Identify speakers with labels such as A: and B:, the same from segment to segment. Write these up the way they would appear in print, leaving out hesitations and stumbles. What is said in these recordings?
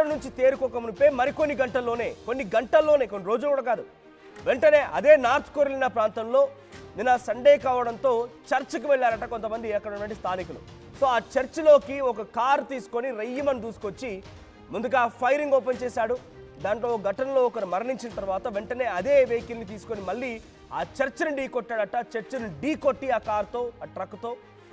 A: అక్కడి నుంచి తేరుకోకమునిపే మరికొన్ని గంటల్లోనే కొన్ని రోజులు కూడా కాదు, వెంటనే అదే నార్త్ కొరిలినా ప్రాంతంలో నిన్న సండే కావడంతో చర్చ్కి వెళ్ళారట కొంతమంది అక్కడ ఉన్నటువంటి స్థానికులు. సో ఆ చర్చిలోకి ఒక కారు తీసుకొని రయ్యమని దూసుకొచ్చి ముందుగా ఫైరింగ్ ఓపెన్ చేశాడు. దాంట్లో ఘటనలో ఒకరు మరణించిన తర్వాత వెంటనే అదే వెహికల్ని తీసుకొని మళ్ళీ ఆ చర్చిని ఢీ కొట్టాడట. చర్చిని ఢీ కొట్టి ఆ కార్తో ఆ ట్రక్తో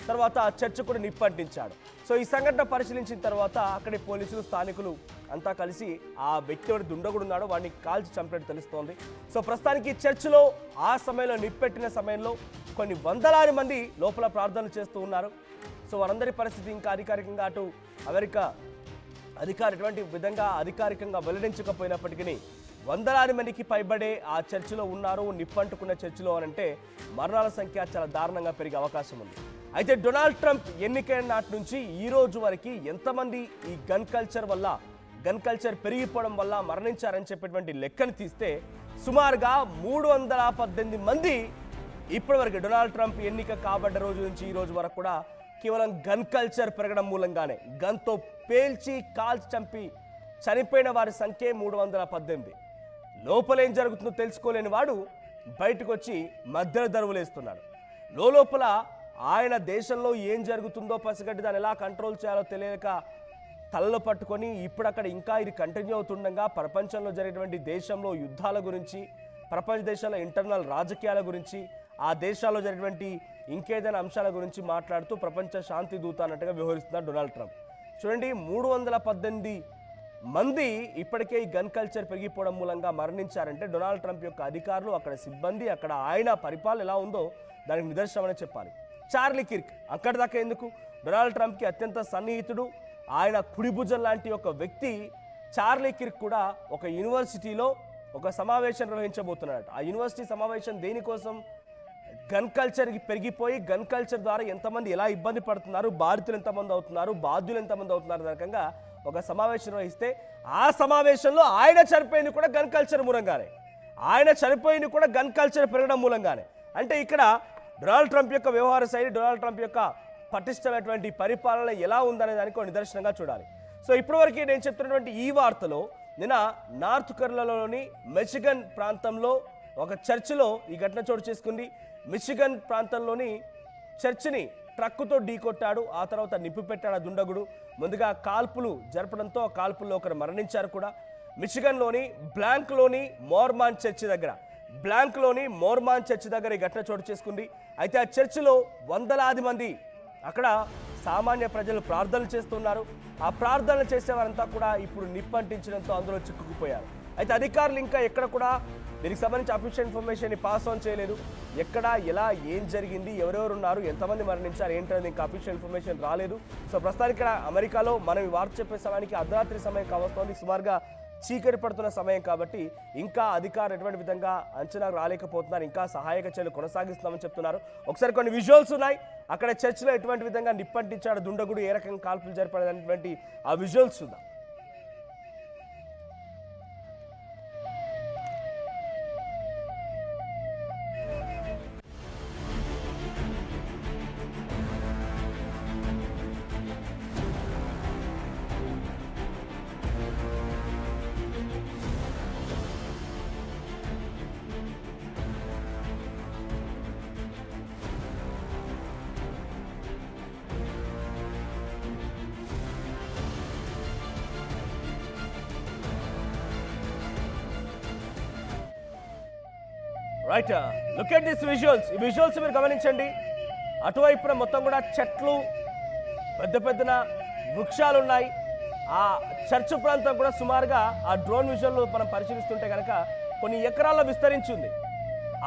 A: తర్వాత ఆ చర్చ్ కూడా నిప్పంటించాడు. సో ఈ సంఘటన పరిశీలించిన తర్వాత అక్కడి పోలీసులు స్థానికులు అంతా కలిసి ఆ వ్యక్తి ఎవరు దుండగుడు ఉన్నాడో వాడిని కాల్చి చంపినట్టు తెలుస్తోంది. సో ప్రస్తుతానికి చర్చిలో ఆ సమయంలో నిప్పెట్టిన సమయంలో కొన్ని వందలాది మంది లోపల ప్రార్థనలు చేస్తూ ఉన్నారు. సో వారందరి పరిస్థితి ఇంకా అధికారికంగా అటు అమెరికా ఎటువంటి విధంగా అధికారికంగా వెల్లడించకపోయినప్పటికీ వందలాది మందికి పైబడే ఆ చర్చిలో ఉన్నారు. నిప్పంటుకున్న చర్చిలో అనంటే మరణాల సంఖ్య చాలా దారుణంగా పెరిగే అవకాశం ఉంది. అయితే డొనాల్డ్ ట్రంప్ ఎన్నికైన నాటి నుంచి ఈ రోజు వరకు ఎంతమంది ఈ గన్ కల్చర్ పెరిగిపోవడం వల్ల మరణించారని చెప్పేటువంటి లెక్కను తీస్తే సుమారుగా 318 మంది ఇప్పటివరకు డొనాల్డ్ ట్రంప్ ఎన్నిక కాబడ్డ రోజు నుంచి ఈ రోజు వరకు కూడా కేవలం గన్ కల్చర్ పెరగడం మూలంగానే గన్తో పేల్చి కాల్చి చంపి చనిపోయిన వారి సంఖ్య 318. లోపలేం జరుగుతుందో తెలుసుకోలేని వాడు బయటకు వచ్చి మధ్యలో దరువులేస్తున్నాడు. లోపల ఆయన దేశంలో ఏం జరుగుతుందో పసిగట్టి దాన్ని ఎలా కంట్రోల్ చేయాలో తెలియక తలలో పట్టుకొని ఇప్పుడు అక్కడ ఇంకా ఇది కంటిన్యూ అవుతుండగా ప్రపంచంలో జరిగినటువంటి దేశంలో యుద్ధాల గురించి, ప్రపంచ దేశాల ఇంటర్నల్ రాజకీయాల గురించి, ఆ దేశాల్లో జరిగినటువంటి ఇంకేదైనా అంశాల గురించి మాట్లాడుతూ ప్రపంచ శాంతి దూత అన్నట్టుగా వ్యవహరిస్తున్నారు డొనాల్డ్ ట్రంప్. చూడండి, 318 మంది ఇప్పటికే ఈ గన్ కల్చర్ పెరిగిపోవడం మూలంగా మరణించారంటే డొనాల్డ్ ట్రంప్ యొక్క అధికారులు, అక్కడ సిబ్బంది, అక్కడ ఆయన పరిపాలన ఎలా ఉందో దానికి నిదర్శనమని చెప్పాలి. చార్లీ కిర్క్ అక్కడి దాకా ఎందుకు, డొనాల్డ్ ట్రంప్కి అత్యంత సన్నిహితుడు, ఆయన కుడిభుజం లాంటి ఒక వ్యక్తి చార్లీ కిర్క్ కూడా ఒక యూనివర్సిటీలో ఒక సమావేశం నిర్వహించబోతున్నాడట. ఆ యూనివర్సిటీ సమావేశం దేనికోసం, గన్ కల్చర్కి పెరిగిపోయి గన్ కల్చర్ ద్వారా ఎంతమంది ఎలా ఇబ్బంది పడుతున్నారు, బాధితులు ఎంతమంది అవుతున్నారు, బాధ్యులు ఎంతమంది అవుతున్నారు రకంగా ఒక సమావేశం నిర్వహిస్తే ఆ సమావేశంలో ఆయన చనిపోయింది కూడా గన్ కల్చర్ పెరగడం మూలంగానే. అంటే ఇక్కడ డొనాల్డ్ ట్రంప్ యొక్క వ్యవహార శైలి, డొనాల్డ్ ట్రంప్ యొక్క పటిష్టమైనటువంటి పరిపాలన ఎలా ఉందనే దానికి నిదర్శనంగా చూడాలి. సో ఇప్పటివరకు నేను చెప్తున్నటువంటి ఈ వార్తలో నిన్న నార్త్ కెరోలినాలోని మిచిగన్ ప్రాంతంలో ఒక చర్చిలో ఈ ఘటన చోటు చేసుకుంది. మిచిగన్ ప్రాంతంలోని చర్చిని ట్రక్కుతో ఢీకొట్టాడు. ఆ తర్వాత నిప్పు పెట్టాడు ఆ దుండగుడు. ముందుగా కాల్పులు జరపడంతో ఆ కాల్పుల్లో ఒకరు మరణించారు కూడా. మిచిగన్లోని బ్లాంక్లోని మోర్మాన్ చర్చి దగ్గర ఈ ఘటన చోటు చేసుకుంది. అయితే ఆ చర్చిలో వందలాది మంది అక్కడ సామాన్య ప్రజలు ప్రార్థనలు చేస్తున్నారు. ఆ ప్రార్థనలు చేసేవారంతా కూడా ఇప్పుడు నిప్పంటించడంతో అందులో చిక్కుకుపోయారు. అయితే అధికారులు ఇంకా ఎక్కడ కూడా దీనికి సంబంధించి అఫీషియల్ ఇన్ఫర్మేషన్ పాస్ ఆన్ చేయలేదు. ఎక్కడ, ఎలా, ఏం జరిగింది, ఎవరెవరు ఉన్నారు, ఎంతమంది మరణించారు ఏంటనేది ఇంకా అఫీషియల్ ఇన్ఫర్మేషన్ రాలేదు. సో ప్రస్తుతానికి ఇక్కడ అమెరికాలో మనం ఈ వార్త చెప్పే సమయానికి అర్ధరాత్రి సమయం కావస్తోంది. సుమారుగా చీకటి పడుతున్న సమయం కాబట్టి ఇంకా అధికారులు ఎటువంటి విధంగా అంచనా రాలేకపోతున్నారు. ఇంకా సహాయక చర్యలు కొనసాగిస్తున్నామని చెప్తున్నారు. ఒకసారి కొన్ని విజువల్స్ ఉన్నాయి. అక్కడ చర్చిలో ఎటువంటి విధంగా నిప్పంటించాడు దుండగుడు, ఏ రకంగా కాల్పులు జరిపాడనేటువంటి ఆ విజువల్స్ ఉందా. Right, look at this visuals. ఈ విజువల్స్ మీరు గమనించండి. అటువైపున మొత్తం కూడా చెట్లు, పెద్ద పెద్దన వృక్షాలు ఉన్నాయి. ఆ చర్చ్ ప్రాంతం కూడా సుమారుగా ఆ డ్రోన్ విజువల్ మనం పరిశీలిస్తుంటే కనుక కొన్ని ఎకరాల్లో విస్తరించి ఉంది.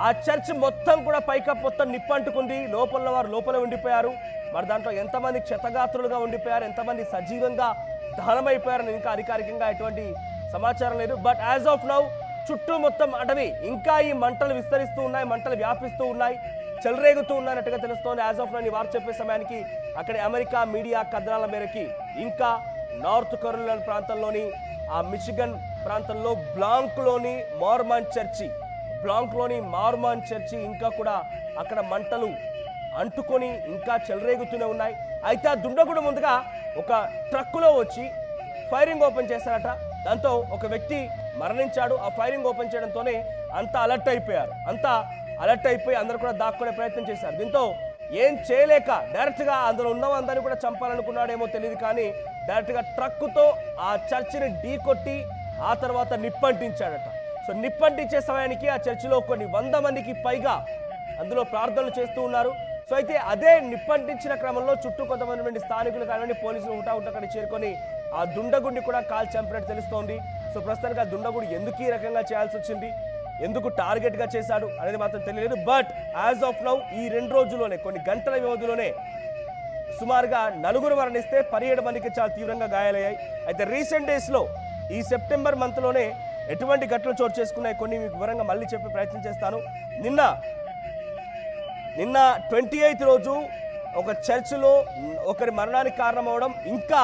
A: ఆ చర్చ్ మొత్తం కూడా పైకప్పు మొత్తం నిప్పంటుకుంది. లోపల వారు లోపల ఉండిపోయారు. మరి దాంట్లో ఎంతమంది క్షతగాత్రులుగా ఉండిపోయారు, ఎంతమంది సజీవంగా దహనమైపోయారని ఇంకా అధికారికంగా ఎటువంటి సమాచారం లేదు. బట్ యాజ్ ఆఫ్ నౌ చుట్టూ మొత్తం అటవీ, ఇంకా ఈ మంటలు విస్తరిస్తూ ఉన్నాయి, మంటలు వ్యాపిస్తూ ఉన్నాయి, చెలరేగుతూ ఉన్నట్టుగా తెలుస్తోంది. యాజ్ ఆఫ్ నౌ ఈ వార్త చెప్పే సమయానికి అక్కడ అమెరికా మీడియా కథనాల మేరకి ఇంకా నార్త్ కెరోలినా ప్రాంతంలోని ఆ మిచిగన్ ప్రాంతంలో బ్లాంక్లోని మార్మాన్ చర్చి ఇంకా కూడా అక్కడ మంటలు అంటుకొని ఇంకా చెలరేగుతూనే ఉన్నాయి. అయితే ఆ దుండగుడు ముందుగా ఒక ట్రక్కులో వచ్చి ఫైరింగ్ ఓపెన్ చేశారట. దాంతో ఒక వ్యక్తి మరణించాడు. ఆ ఫైరింగ్ ఓపెన్ చేయడంతోనే అంతా అలర్ట్ అయిపోయి అందరూ కూడా దాక్కునే ప్రయత్నం చేశారు. దీంతో ఏం చేయలేక డైరెక్ట్గా అందులో ఉన్న అందరినీ కూడా చంపాలనుకున్నాడేమో తెలియదు, కానీ డైరెక్ట్గా ట్రక్కుతో ఆ చర్చిని ఢీకొట్టి ఆ తర్వాత నిప్పంటించాడట. సో నిప్పంటించే సమయానికి ఆ చర్చిలో కొన్ని 100 మందికి పైగా అందులో ప్రార్థనలు చేస్తూ ఉన్నారు. సో అయితే అదే నిప్పంటించిన క్రమంలో చుట్టూ కొంతమంది స్థానికులు కానివ్వండి, పోలీసులు హుటాహుట అక్కడ చేరుకొని ఆ దుండగుడిని కూడా కాల్ చంపినట్టు తెలుస్తోంది. సో ప్రస్తుతానికి ఆ దుండగుడు ఎందుకు ఈ రకంగా చేయాల్సి వచ్చింది, ఎందుకు టార్గెట్గా చేశాడు అనేది మాత్రం తెలియలేదు. బట్ యాజ్ ఆఫ్ నౌ ఈ 2 రోజుల్లోనే, కొన్ని గంటల వ్యవధిలోనే సుమారుగా 4 మరణిస్తే 17 మందికి చాలా తీవ్రంగా గాయాలయ్యాయి. అయితే రీసెంట్ డేస్లో ఈ సెప్టెంబర్ మంత్లోనే ఎటువంటి ఘటనలు చోటు చేసుకున్నాయి కొన్ని మీకు వివరంగా మళ్ళీ చెప్పే ప్రయత్నం చేస్తాను. నిన్న 28th రోజు ఒక చర్చిలో ఒకరి మరణానికి కారణమవడం, ఇంకా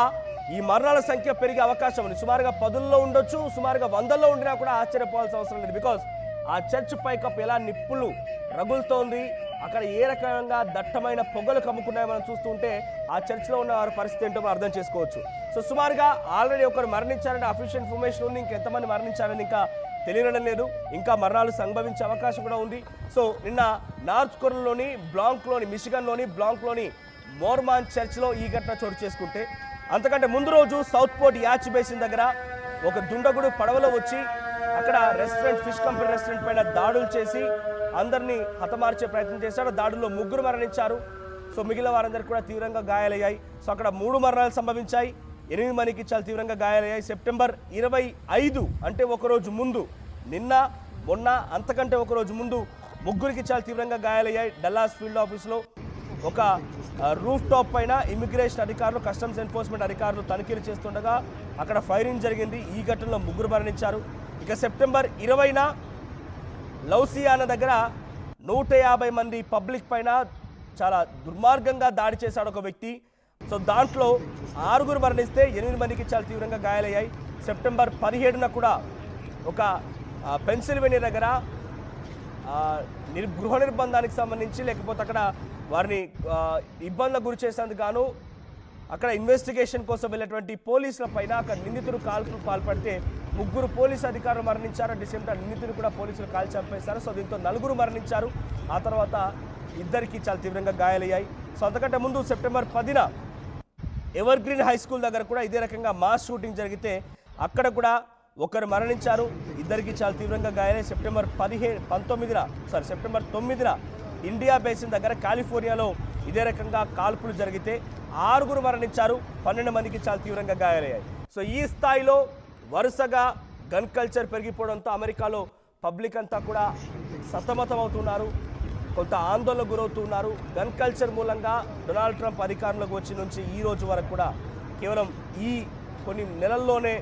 A: ఈ మరణాల సంఖ్య పెరిగే అవకాశం ఉంది. సుమారుగా 10ల్లో ఉండొచ్చు, సుమారుగా 100ల్లో ఉండినా కూడా ఆశ్చర్యపోవాల్సిన అవసరం లేదు. బికాజ్ ఆ చర్చ్ పైకప్పు ఎలా నిప్పులు రగులుతోంది, అక్కడ ఏ రకంగా దట్టమైన పొగలు కమ్ముకున్నాయో మనం చూస్తుంటే ఆ చర్చ్లో ఉన్న వారి పరిస్థితి ఏంటో అర్థం చేసుకోవచ్చు. సో సుమారుగా ఆల్రెడీ ఒకరు మరణించారంటే అఫీషియల్ ఇన్ఫర్మేషన్ ఉంది. ఇంకెంతమంది మరణించారని ఇంకా తెలియడం లేదు. ఇంకా మరణాలు సంభవించే అవకాశం కూడా ఉంది. సో నిన్న నార్త్ కొరియాలోని మిషిగన్లోని బ్లాంక్లోని మోర్మాన్ చర్చ్లో ఈ ఘటన చోటు చేసుకుంటే, అంతకంటే ముందు రోజు సౌత్ పోర్ట్ యాచ్ బేసిన్ దగ్గర ఒక దుండగుడు పడవలో వచ్చి అక్కడ ఫిష్ కంపెనీ రెస్టారెంట్ పైన దాడులు చేసి అందరినీ హతమార్చే ప్రయత్నం చేశాడు. దాడుల్లో 3 మరణించారు. సో మిగిలిన వారందరికీ కూడా తీవ్రంగా గాయాలయ్యాయి. సో అక్కడ 3 మరణాలు సంభవించాయి, 8 మందికి చాలా తీవ్రంగా గాయాలయ్యాయి. సెప్టెంబర్ 25 అంటే ఒకరోజు ముందు, నిన్న మొన్న అంతకంటే ఒకరోజు ముందు 3కి చాలా తీవ్రంగా గాయాలయ్యాయి. డల్లాస్ ఫీల్డ్ ఆఫీస్లో ఒక రూఫ్ టాప్ పైన ఇమిగ్రేషన్ అధికారులు, కస్టమ్స్ ఎన్ఫోర్స్మెంట్ అధికారులు తనిఖీలు చేస్తుండగా అక్కడ ఫైరింగ్ జరిగింది. ఈ ఘటనలో 3 మరణించారు. ఇక సెప్టెంబర్ 20న లౌసియానా దగ్గర 150 మంది పబ్లిక్ పైన చాలా దుర్మార్గంగా దాడి చేశాడు ఒక వ్యక్తి. సో దాంట్లో 6 మరణిస్తే 8 మందికి చాలా తీవ్రంగా గాయాలయ్యాయి. సెప్టెంబర్ 17న కూడా ఒక పెన్సిల్వేనియా దగ్గర గృహ నిర్బంధానికి సంబంధించి, లేకపోతే అక్కడ వారిని ఇబ్బందులకు గురి చేసేందుకు గాను అక్కడ ఇన్వెస్టిగేషన్ కోసం వెళ్ళినటువంటి పోలీసుల పైన అక్కడ నిందితుడు కాల్పులకు పాల్పడితే 3 పోలీసు అధికారులు మరణించారు. అట్ ది సేమ్ టైం నిందితుడు కూడా పోలీసులు కాల్చి చంపేశారు. సో దీంతో 4 మరణించారు. ఆ తర్వాత 2కి చాలా తీవ్రంగా గాయాలయ్యాయి. సో అంతకంటే ముందు సెప్టెంబర్ 10న ఎవర్ గ్రీన్ హై స్కూల్ దగ్గర కూడా ఇదే రకంగా మాస్ షూటింగ్ జరిగితే అక్కడ కూడా 1 మరణించారు, 2కి చాలా తీవ్రంగా గాయాలయ్యాయి. సెప్టెంబర్ 9న ఇండియా బేసిన్ దగ్గర కాలిఫోర్నియాలో ఇదే రకంగా కాల్పులు జరిగితే 6 మరణించారు, 12 మందికి చాలా తీవ్రంగా గాయాలయ్యాయి. సో ఈ స్థాయిలో వరుసగా గన్ కల్చర్ పెరిగిపోవడంతో అమెరికాలో పబ్లిక్ అంతా కూడా సతమతం అవుతున్నారు, కొంత ఆందోళనకు గురవుతున్నారు. గన్ కల్చర్ మూలంగా డొనాల్డ్ ట్రంప్ అధికారంలోకి వచ్చి నుంచి ఈ రోజు వరకు కూడా కేవలం ఈ కొన్ని నెలల్లోనే